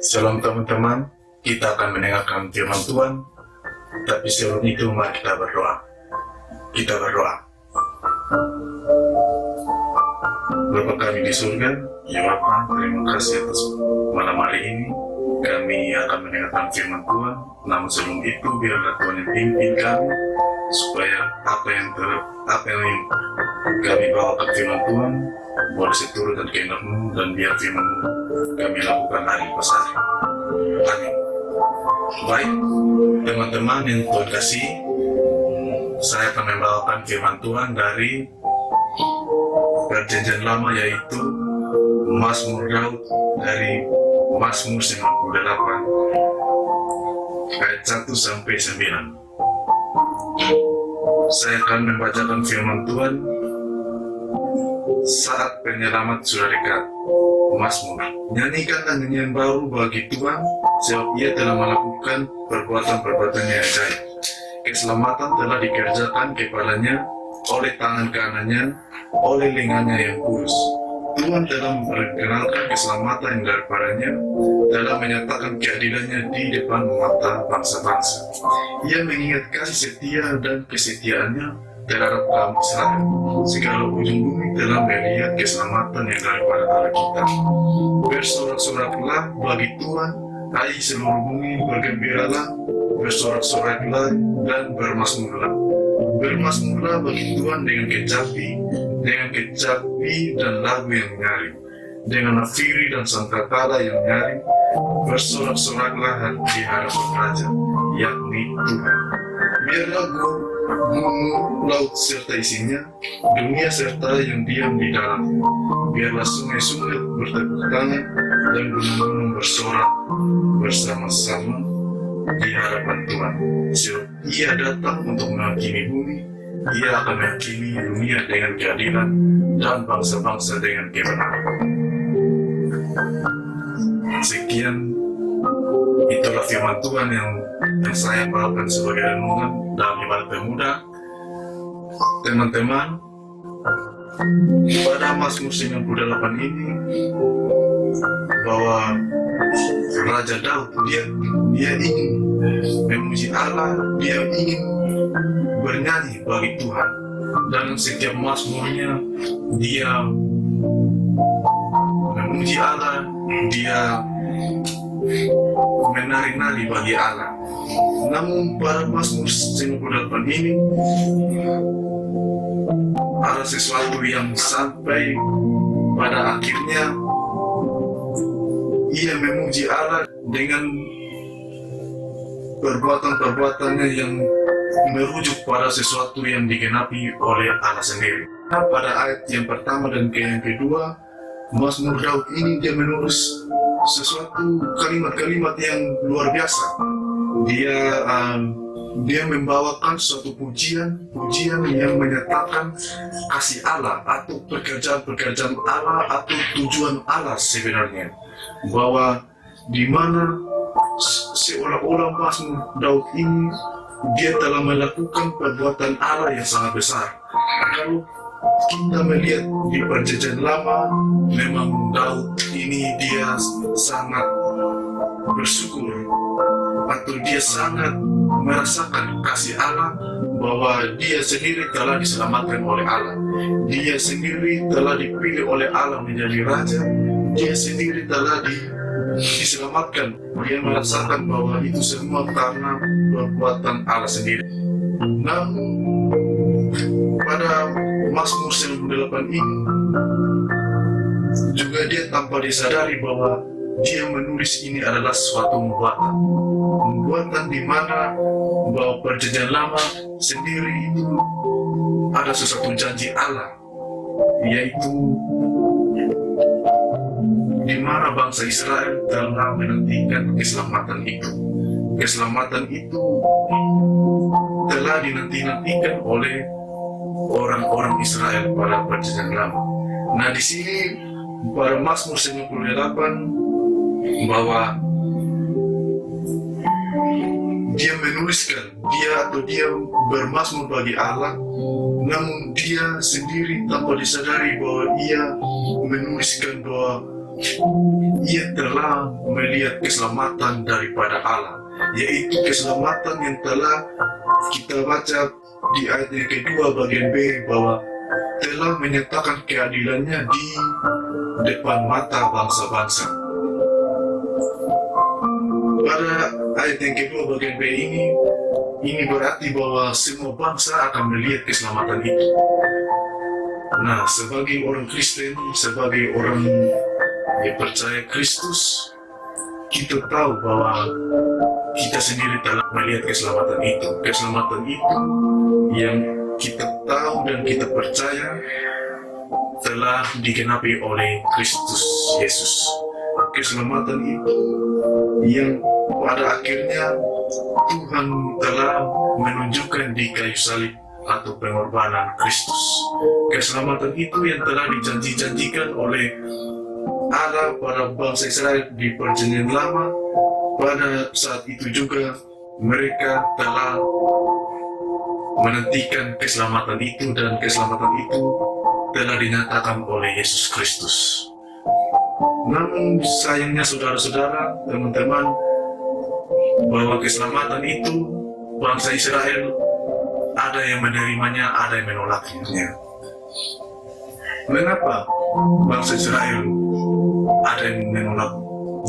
Shalom teman-teman, kita akan mendengarkan firman Tuhan. Tapi sebelum itu mari kita berdoa. Kita berdoa. Bapa kami di surga, ya Bapa, terima kasih atas malam hari ini. Kami akan mendengarkan firman Tuhan. Namun sebelum itu biarlah Tuhan yang pimpin kami, supaya apa yang kami bawa ke firman Tuhan boleh seturut dan kehendak-Mu, dan biar firman-Mu kami lakukan hari pas hari. Amin. Baik, teman-teman yang Tuhan kasih, saya akan membawakan firman Tuhan dari Perjanjian Lama, yaitu Mazmur Daud dari Mazmur 98 ayat 1 sampai 9. Saya akan membacakan firman Tuhan saat penyelamat sudah dekat. Mazmur. Nyanyikanlah nyanyian baru bagi Tuhan, sebab Ia telah melakukan perbuatan-perbuatan yang ajaib. Keselamatan telah dikerjakan kepadanya oleh tangan kanannya, oleh lengannya yang kudus. Tuhan telah memperkenalkan keselamatan yang daripadanya, telah menyatakan keadilannya di depan mata bangsa-bangsa. Ia mengingat kasih setia dan kesetiaannya terhadap kaum Israel. Segala ujung bumi telah melihat keselamatan yang daripada Allah kita. Bersorak-soraklah bagi Tuhan, hai seluruh bumi, bergembiralah, bersorak-soraklah dan bermasmurlah. Bermasmurlah bagi Tuhan dengan kecapi dan lagu yang nyaring, dengan nafiri dan sangkakala yang nyaring. Bersorak-soraklah di hadapan Raja, yakni Tuhan. Biarlah gunung, laut serta isinya, dunia serta yang diam di dalamnya. Biarlah sungai-sungai bertepuk tangan dan gunung-gunung bersorak bersama-sama di hadapan Tuhan. Sebab Ia datang untuk menghakimi bumi, Ia akan menghakimi dunia dengan keadilan dan bangsa-bangsa dengan kebenaran. Sekian, itulah firman Tuhan yang saya bawakan sebagai renungan dalam ibadah pemuda. Teman-teman, pada Mazmur 98 ini, bahwa Raja Daud dia ingin memuji Allah, dia ingin bernyanyi bagi Tuhan. Dalam setiap mazmurnya dia memuji Allah, dia menari-nari bagi Allah. Namun pada Mazmur 98 ini ada sesuatu yang sampai pada akhirnya ia memuji Allah dengan perbuatan-perbuatannya yang merujuk pada sesuatu yang digenapi oleh Allah sendiri. Pada ayat yang pertama dan yang kedua, Mazmur Daud ini dia menulis sesuatu kalimat-kalimat yang luar biasa. Dia membawakan suatu pujian yang menyatakan kasih Allah atau pekerjaan Allah atau tujuan Allah sebenarnya, bahwa di mana seolah-olah Mazmur Daud ini dia telah melakukan perbuatan Allah yang sangat besar. Kalau kita melihat di Perjanjian Lama, memang Daud ini dia sangat bersyukur atau dia sangat merasakan kasih Allah, bahwa dia sendiri telah diselamatkan oleh Allah, dia sendiri telah dipilih oleh Allah menjadi raja, dia sendiri telah diselamatkan. Dia merasakan bahwa itu semua karena perbuatan Allah sendiri. Namun pada Mazmur 98 ini juga dia tanpa disadari bahwa dia menulis ini adalah suatu nubuatan di mana bahwa Perjanjian Lama sendiri itu ada sesuatu janji Allah, yaitu di mana bangsa Israel telah menantikan keselamatan itu. Keselamatan itu telah dinanti-nantikan oleh orang-orang Israel pada Perjanjian Lama. Nah, di sini pada Mazmur 98 bahwa dia menuliskan, dia bermazmur bagi Allah, namun dia sendiri tanpa disadari bahwa ia menuliskan bahwa ia telah melihat keselamatan daripada Allah, yaitu keselamatan yang telah kita baca di ayat yang kedua bagian B, bahwa telah menyatakan keadilannya di depan mata bangsa-bangsa. Pada ayat yang kedua bagian B ini berarti bahwa semua bangsa akan melihat keselamatan itu. Nah, sebagai orang Kristen, sebagai orang yang percaya Kristus, kita tahu bahwa kita sendiri telah melihat keselamatan itu. Keselamatan itu yang kita tahu dan kita percaya telah digenapi oleh Kristus Yesus. Keselamatan itu yang pada akhirnya Tuhan telah menunjukkan di kayu salib atau pengorbanan Kristus. Keselamatan itu yang telah dijanjikan oleh Allah pada bangsa Israel di Perjanjian Lama. Pada saat itu juga mereka telah menantikan keselamatan itu, dan keselamatan itu telah dinyatakan oleh Yesus Kristus. Namun sayangnya saudara-saudara, teman-teman, bahwa keselamatan itu bangsa Israel ada yang menerimanya, ada yang menolaknya. Mengapa bangsa Israel ada yang menolak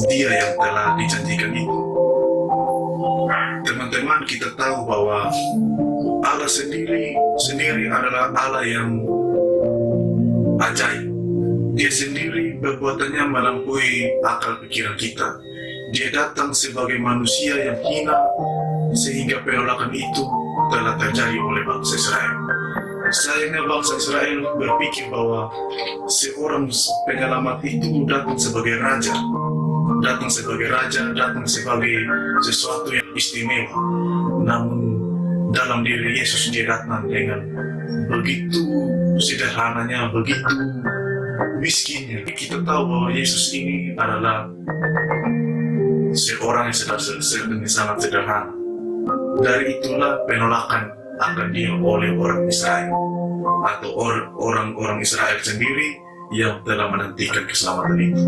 Dia yang telah dijanjikan itu? Teman-teman, kita tahu bahwa Allah sendiri adalah Allah yang ajaib. Dia sendiri perbuatannya melampaui akal pikiran kita. Dia datang sebagai manusia yang hina, sehingga penolakan itu telah terjadi oleh bangsa Israel. Sayangnya bangsa Israel berpikir bahwa seorang penyelamat itu datang sebagai raja, datang sebagai sesuatu yang istimewa. Namun dalam diri Yesus dia datang dengan begitu sederhananya, begitu miskinnya. Kita tahu bahwa Yesus ini adalah seorang yang sangat sederhana. Dari itulah penolakan akan dia oleh orang Israel, atau orang-orang Israel sendiri yang telah menantikan keselamatan itu.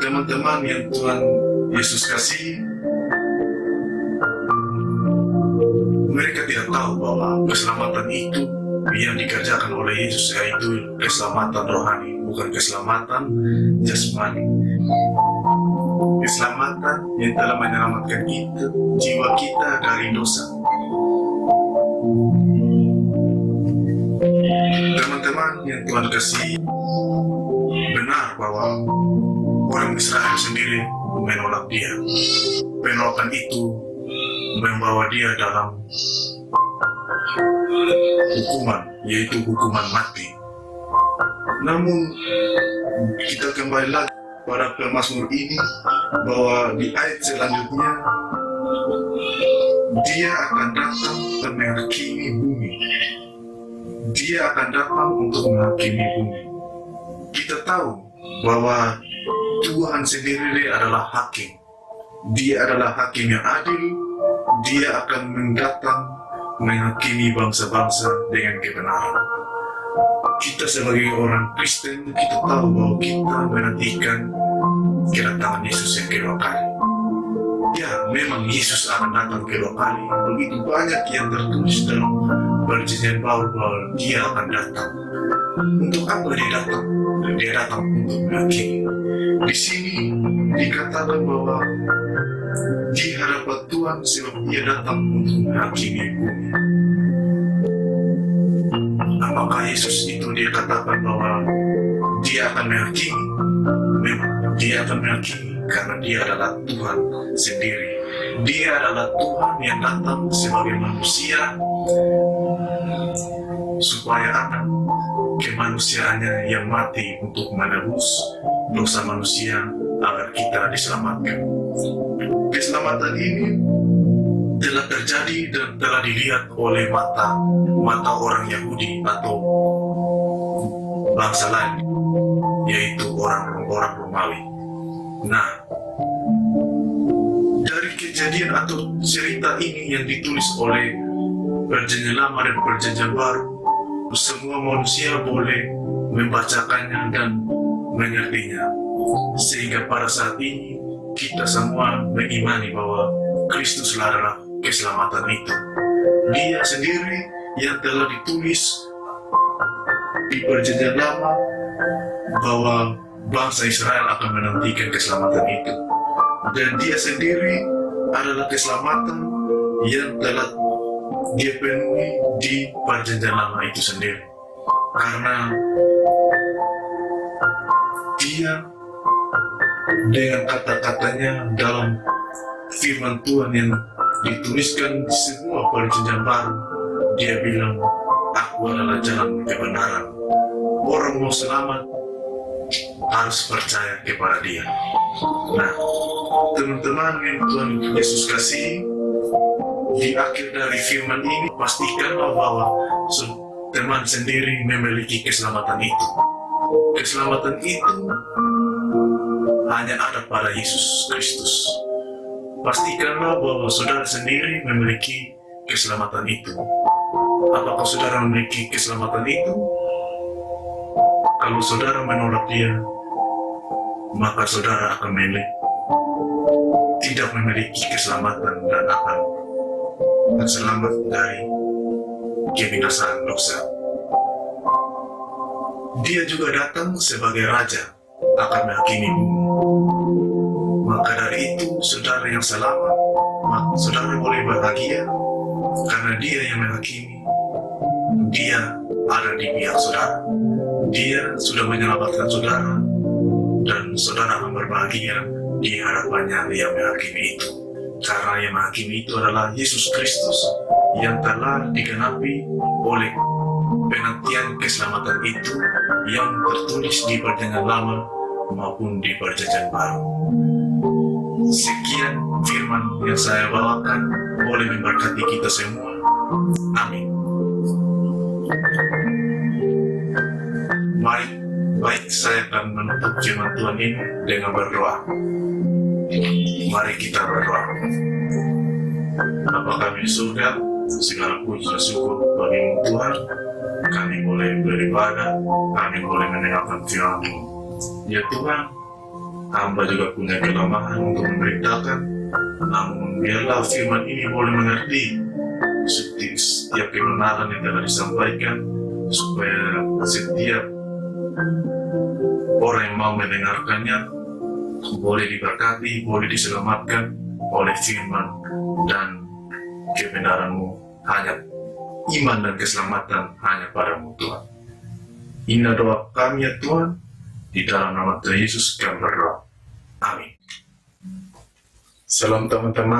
Teman-teman yang Tuhan Yesus kasih, mereka tidak tahu bahwa keselamatan itu yang dikerjakan oleh Yesus, yaitu keselamatan rohani, bukan keselamatan jasmani. Keselamatan yang telah menyelamatkan kita, jiwa kita dari dosa. Teman-teman yang Tuhan kasih, benar bahwa orang Israel sendiri menolak Dia. Penolakan itu membawa dia dalam hukuman, yaitu hukuman mati. Namun kita kembali lagi pada pemazmur ini, bahwa di ayat selanjutnya Dia akan datang dan menghakimi bumi. Dia akan datang untuk menghakimi bumi. Kita tahu bahwa Tuhan sendiri adalah hakim. Dia adalah hakim yang adil. Dia akan datang menghakimi bangsa-bangsa dengan kebenaran. Kita sebagai orang Kristen, kita tahu bahwa kita menantikan kedatangan Yesus yang kedua kali. Ya, memang Yesus akan datang kedua kali. Begitu banyak yang tertulis dalam Perjanjian Baru bahwa Dia akan datang. Untuk apa Dia datang? Dia datang untuk menghakimi. Di sini dikatakan bahwa di hadapan Tuhan sebab Dia datang untuk menghakimi bumi. Apakah Yesus itu dia katakan bahwa Dia akan menghakimi? Memang Dia akan menghakimi karena Dia adalah Tuhan sendiri. Dia adalah Tuhan yang datang sebagai manusia supaya akan kemanusiaannya yang mati untuk menebus dosa manusia agar kita diselamatkan. Keselamatan ini telah terjadi dan telah dilihat oleh mata orang Yahudi atau bangsa lain, yaitu orang Romawi. Nah, dari kejadian atau cerita ini yang ditulis oleh Perjanjian Lama dan Perjanjian Baru, semua manusia boleh membacakannya dan mengertinya. Sehingga pada saat ini kita semua mengimani bahwa Kristus adalah keselamatan itu. Dia sendiri yang telah ditulis di Perjanjian Lama bahwa bangsa Israel akan menantikan keselamatan itu. Dan dia sendiri adalah keselamatan yang telah dia penuhi di Perjanjian Lama itu sendiri. Karena dia dengan kata-katanya dalam firman Tuhan yang dituliskan di semua Perjanjian Baru, dia bilang, aku adalah jalan kebenaran. Orang mau selamat harus percaya kepada dia. Nah, teman-teman yang Tuhan Yesus kasih, di akhir dari firman ini pastikanlah bahwa teman sendiri memiliki keselamatan itu. Keselamatan itu hanya ada pada Yesus Kristus. Pastikanlah bahwa saudara sendiri memiliki keselamatan itu. Apakah saudara memiliki keselamatan itu? Kalau saudara menolak dia, maka saudara akan tidak memiliki keselamatan dan akan selamat dari kebinasaan dosa. Dia juga datang sebagai raja akan menghakimi bumi. Maka dari itu, saudara yang selamat, maka saudara boleh bahagia karena dia yang menghakimi. Dia ada di pihak saudara. Dia sudah menyelamatkan saudara, dan saudara akan berbahagia di hadapannya yang menghakimi itu. Karena yang menghakimi itu adalah Yesus Kristus yang telah digenapi oleh penantian keselamatan itu yang tertulis di Perjanjian Lama maupun di Perjanjian Baru. Sekian firman yang saya bawakan, boleh memberkati kita semua. Amin. Baik, saya akan menutup firman Tuhan ini dengan berdoa. Mari kita berdoa. Bapa kami di surga, segala puji dan syukur bagi-Mu Tuhan. Kami boleh beribadah, kami boleh mendengarkan firman-Mu. Ya Tuhan, hamba juga punya kelemahan untuk memberitakan, namun biarlah firman ini boleh mengerti setiap kebenaran yang telah disampaikan, supaya setiap orang yang mau mendengarkannya boleh diberkati, boleh diselamatkan oleh firman dan kebenaran-Mu. Hanya iman dan keselamatan hanya pada-Mu Tuhan. Inilah doa kami ya Tuhan, di dalam nama Tuhan Yesus kami berdoa. Amin. Salam teman-teman.